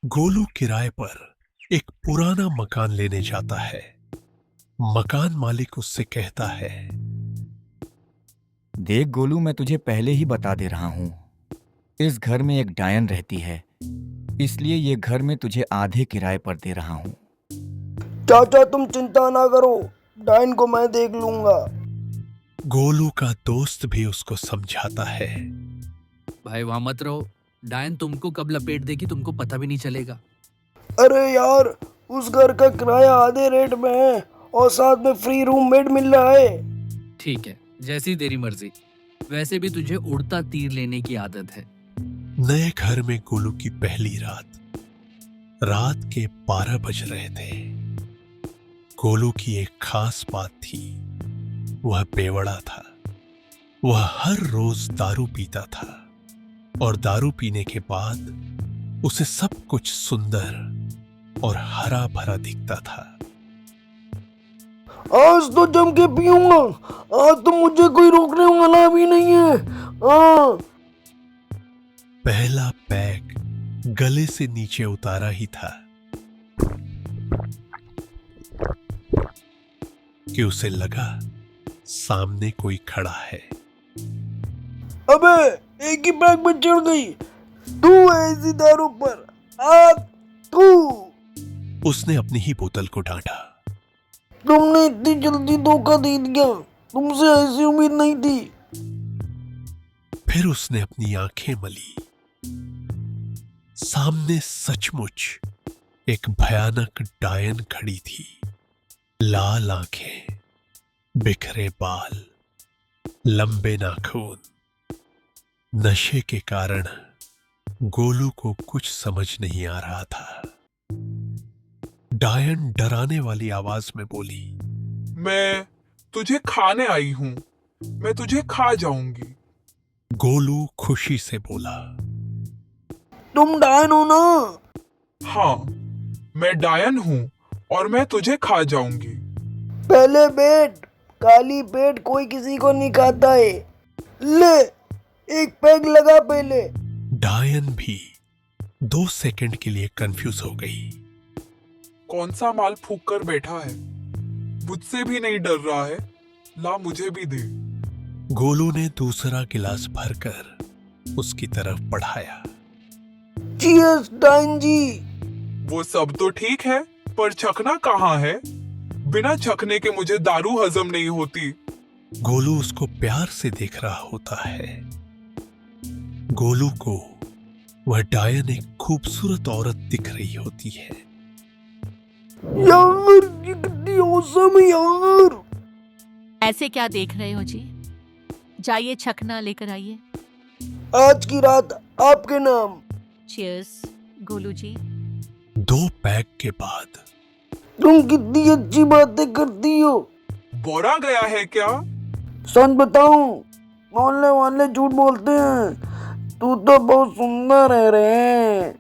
गोलू किराए पर एक पुराना मकान लेने जाता है। मकान मालिक उससे कहता है, देख गोलू, मैं तुझे पहले ही बता दे रहा हूँ, इस घर में एक डायन रहती है, इसलिए ये घर मैं तुझे आधे किराए पर दे रहा हूँ। चाचा तुम चिंता ना करो, डायन को मैं देख लूंगा। गोलू का दोस्त भी उसको समझाता है। भाई वहां मत रहो, डायन तुमको कब लपेट देगी तुमको पता भी नहीं चलेगा। अरे यार, उस घर का किराया आधे रेट में है और साथ में फ्री रूममेट मिल रहा है। ठीक है, जैसी तेरी मर्जी। वैसे भी तुझे उड़ता तीर लेने की आदत है। नए घर में गोलू की पहली रात के 12 बज रहे थे। गोलू की एक खास बात थी, वह बेवड़ा था। वह हर रोज दारू पीता था और दारू पीने के बाद उसे सब कुछ सुंदर और हरा भरा दिखता था। आज तो जम के पीऊंगा, आज तो मुझे कोई रोकने वाला भी नहीं है। पहला पैग गले से नीचे उतारा ही था कि उसे लगा सामने कोई खड़ा है। अबे एक ही पैक में चढ़ गई, तू ऐसी दारू पर तू। उसने अपनी ही बोतल को डांटा। तुमने इतनी जल्दी धोखा दे दिया, तुमसे ऐसी उम्मीद नहीं थी। फिर उसने अपनी आंखें मली। सामने सचमुच एक भयानक डायन खड़ी थी। लाल आंखें, बिखरे बाल, लंबे नाखून। नशे के कारण गोलू को कुछ समझ नहीं आ रहा था। डायन डराने वाली आवाज में बोली, मैं तुझे खाने आई हूँ, मैं तुझे खा जाऊंगी। गोलू खुशी से बोला, तुम डायन हो ना? हाँ, मैं डायन हूँ और मैं तुझे खा जाऊंगी। पहले बैठ, काली पेट कोई किसी को नहीं खाता है। ले एक पैग लगा पहले। डायन भी 2 सेकंड के लिए कंफ्यूज हो गई। कौन सा माल फूक कर बैठा है, मुझसे भी नहीं डर रहा है, ला मुझे भी दे। गोलू ने दूसरा गिलास भरकर उसकी तरफ बढ़ाया। चीयर्स डायन जी। वो सब तो ठीक है, पर चखना कहाँ है? बिना चखने के मुझे दारू हजम नहीं होती। गोलू उसको प्यार से देख रहा होता है। गोलू को वह डायन एक खूबसूरत औरत दिख रही होती है। यार ये कितनी औसम है यार। ऐसे क्या देख रहे हो जी? जाइए छकना लेकर आइए। आज की रात आपके नाम। चीयर्स गोलू जी। 2 पैग के बाद तुम कितनी अच्छी बातें करती हो। बोरा गया है क्या? सच बताऊं, मोहल्ले वाले झूठ बोलते हैं, तू तो बहुत सुंदर है रे।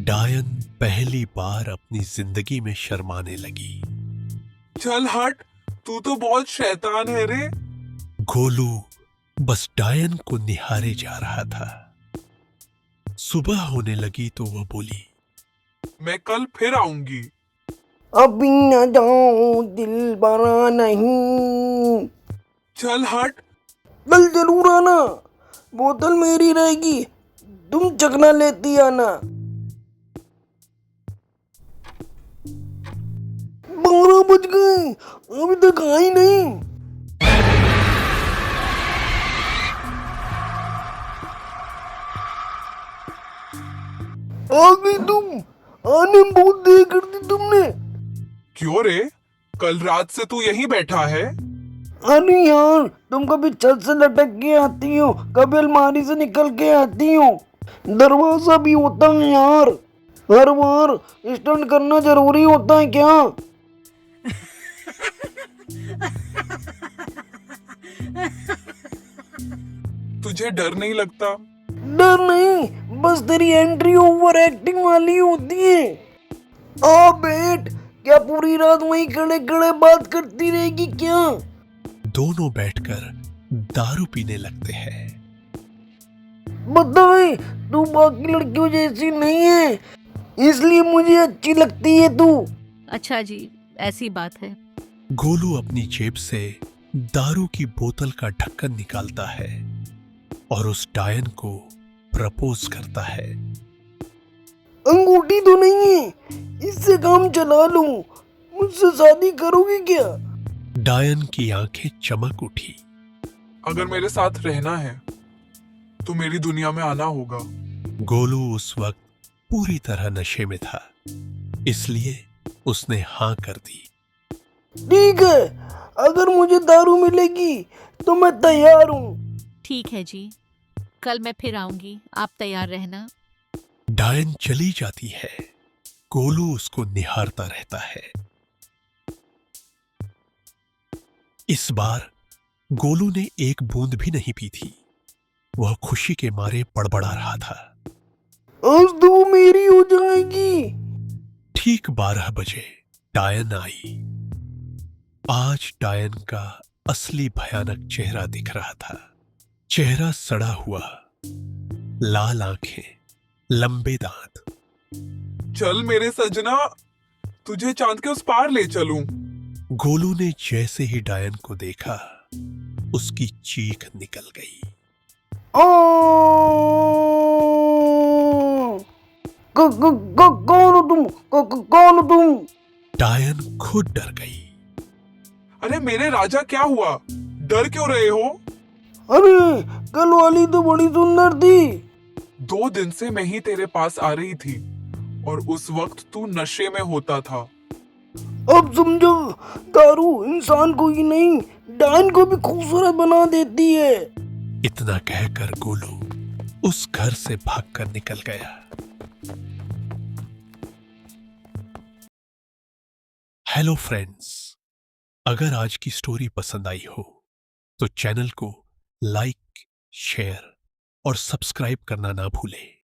डायन पहली बार अपनी जिंदगी में शर्माने लगी। चल हट, तू तो बहुत शैतान है रे। गोलू बस डायन को निहारे जा रहा था। सुबह होने लगी तो वह बोली, मैं कल फिर आऊंगी। अभी न जाऊं दिल बरा नहीं। चल हट। कल जरूर आना, बोतल मेरी रहेगी, तुम चखना लेती आना। 12 बज गए, अभी तक आई नहीं। आ गई तुम, आने में बहुत देर कर दी तुमने। क्यों रे, कल रात से तू यहीं बैठा है? अरे यार, तुम कभी छत से लटक के आती हो, कभी अलमारी से निकल के आती हो। दरवाजा भी होता है यार, हर बार स्टंट करना जरूरी होता है क्या? तुझे डर नहीं लगता? डर नहीं, बस तेरी एंट्री ओवर एक्टिंग वाली होती है। आ बेट, क्या पूरी रात वहीं खड़े खड़े बात करती रहेगी क्या? दोनों बैठकर दारू पीने लगते हैं। बताए, तू बाकी लड़कियों जैसी नहीं है, इसलिए मुझे अच्छी लगती है तू। अच्छा जी, ऐसी बात है। गोलू अपनी जेब से दारू की बोतल का ढक्कन निकालता है और उस डायन को प्रपोज करता है। अंगूठी तो नहीं है, इससे काम चला लूं। मुझसे शादी करोगी क्या? डायन की आंखें चमक उठी। अगर मेरे साथ रहना है तो मेरी दुनिया में आना होगा। गोलू उस वक्त पूरी तरह नशे में था, इसलिए उसने हां कर दी। ठीक है, अगर मुझे दारू मिलेगी तो मैं तैयार हूँ। ठीक है जी, कल मैं फिर आऊंगी, आप तैयार रहना। डायन चली जाती है। गोलू उसको निहारता रहता है। इस बार गोलू ने एक बूंद भी नहीं पी थी। वह खुशी के मारे बड़बड़ा रहा था। आज तो वो मेरी हो जाएगी। ठीक 12 बजे डायन आई। आज डायन का असली भयानक चेहरा दिख रहा था। चेहरा सड़ा हुआ, लाल आंखें, लंबे दांत। चल मेरे सजना, तुझे चांद के उस पार ले चलूं। गोलू ने जैसे ही डायन को देखा, उसकी चीख निकल गई। आ! कौन हो तुम? कौन हो तुम? डायन खुद डर गई। अरे मेरे राजा, क्या हुआ? डर क्यों रहे हो? अरे कल वाली तो बड़ी सुंदर थी। 2 दिन से मैं ही तेरे पास आ रही थी और उस वक्त तू नशे में होता था। अब समझो, दारू इंसान को ही नहीं, डायन को भी खूबसूरत बना देती है। इतना कहकर गोलू उस घर से भागकर निकल गया। हेलो फ्रेंड्स, अगर आज की स्टोरी पसंद आई हो तो चैनल को लाइक, शेयर और सब्सक्राइब करना ना भूलें।